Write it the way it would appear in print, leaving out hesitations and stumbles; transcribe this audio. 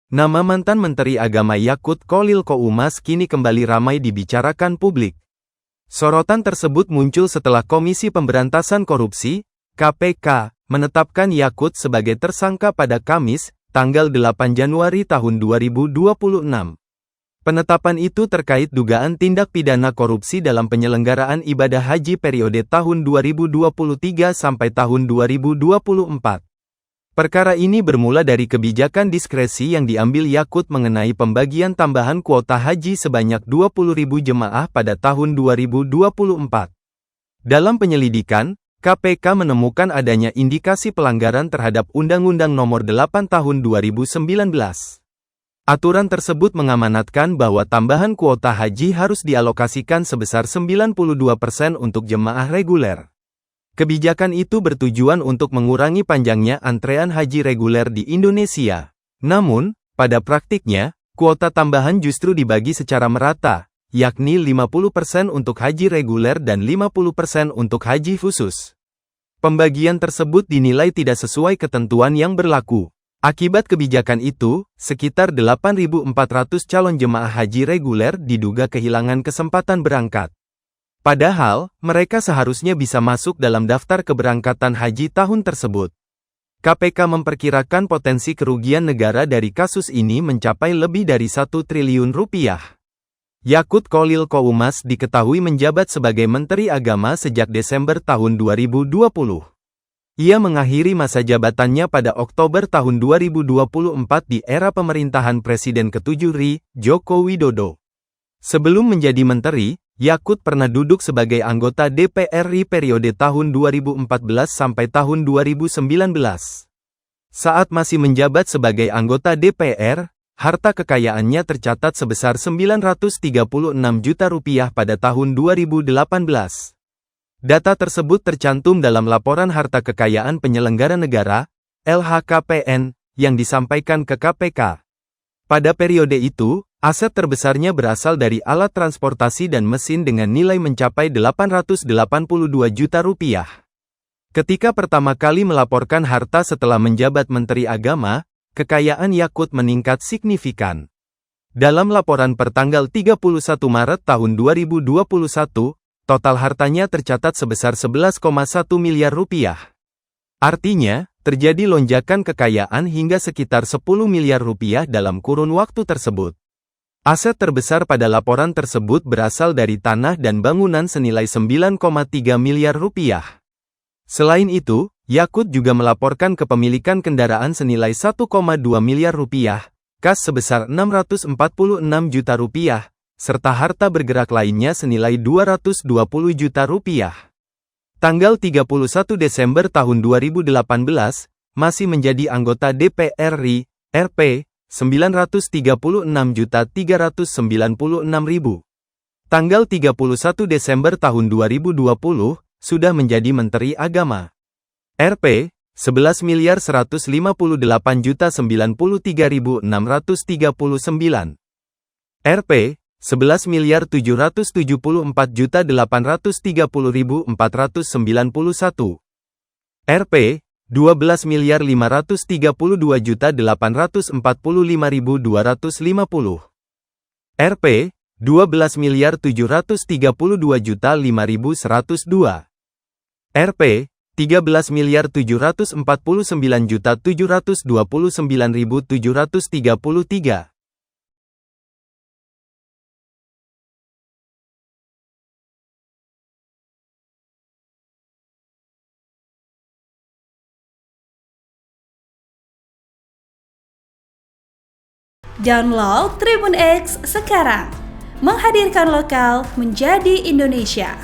Nama mantan Menteri Agama Yakut Kholil Qoumas kini kembali ramai dibicarakan publik. Sorotan tersebut muncul setelah Komisi Pemberantasan Korupsi, KPK, menetapkan Yakut sebagai tersangka pada Kamis, tanggal 8 Januari tahun 2026. Penetapan itu terkait dugaan tindak pidana korupsi dalam penyelenggaraan ibadah haji periode tahun 2023 sampai tahun 2024. Perkara ini bermula dari kebijakan diskresi yang diambil Yakut mengenai pembagian tambahan kuota haji sebanyak 20.000 jemaah pada tahun 2024. Dalam penyelidikan, KPK menemukan adanya indikasi pelanggaran terhadap Undang-Undang Nomor 8 Tahun 2019. Aturan tersebut mengamanatkan bahwa tambahan kuota haji harus dialokasikan sebesar 92% untuk jemaah reguler. Kebijakan itu bertujuan untuk mengurangi panjangnya antrean haji reguler di Indonesia. Namun, pada praktiknya, kuota tambahan justru dibagi secara merata, yakni 50% untuk haji reguler dan 50% untuk haji khusus. Pembagian tersebut dinilai tidak sesuai ketentuan yang berlaku. Akibat kebijakan itu, sekitar 8.400 calon jemaah haji reguler diduga kehilangan kesempatan berangkat. Padahal, mereka seharusnya bisa masuk dalam daftar keberangkatan haji tahun tersebut. KPK memperkirakan potensi kerugian negara dari kasus ini mencapai lebih dari 1 triliun rupiah. Yakut Kholil Qoumas diketahui menjabat sebagai Menteri Agama sejak Desember tahun 2020. Ia mengakhiri masa jabatannya pada Oktober tahun 2024 di era pemerintahan Presiden ke-7 RI, Joko Widodo. Sebelum menjadi menteri, Yakut pernah duduk sebagai anggota DPR RI periode tahun 2014 sampai tahun 2019. Saat masih menjabat sebagai anggota DPR, harta kekayaannya tercatat sebesar 936 juta rupiah pada tahun 2018. Data tersebut tercantum dalam Laporan Harta Kekayaan Penyelenggara Negara, LHKPN, yang disampaikan ke KPK. Pada periode itu, aset terbesarnya berasal dari alat transportasi dan mesin dengan nilai mencapai 882 juta rupiah. Ketika pertama kali melaporkan harta setelah menjabat Menteri Agama, kekayaan Yakut meningkat signifikan. Dalam laporan pertanggal 31 Maret tahun 2021, total hartanya tercatat sebesar 11,1 miliar rupiah. Artinya, terjadi lonjakan kekayaan hingga sekitar 10 miliar rupiah dalam kurun waktu tersebut. Aset terbesar pada laporan tersebut berasal dari tanah dan bangunan senilai 9,3 miliar rupiah. Selain itu, Yakut juga melaporkan kepemilikan kendaraan senilai 1,2 miliar rupiah, kas sebesar 646 juta rupiah, serta harta bergerak lainnya senilai 220 juta rupiah. Tanggal 31 Desember tahun 2018, masih menjadi anggota DPR RI, RP, 936.396.000. Tanggal 31 Desember tahun 2020, sudah menjadi Menteri Agama. RP, 11.158.093.639. RP, 11.774.830.491. RP, 12.532.845.250. RP, 12.732.5.102. RP, 13.749.729.733. Download Tribun X sekarang, menghadirkan lokal menjadi Indonesia.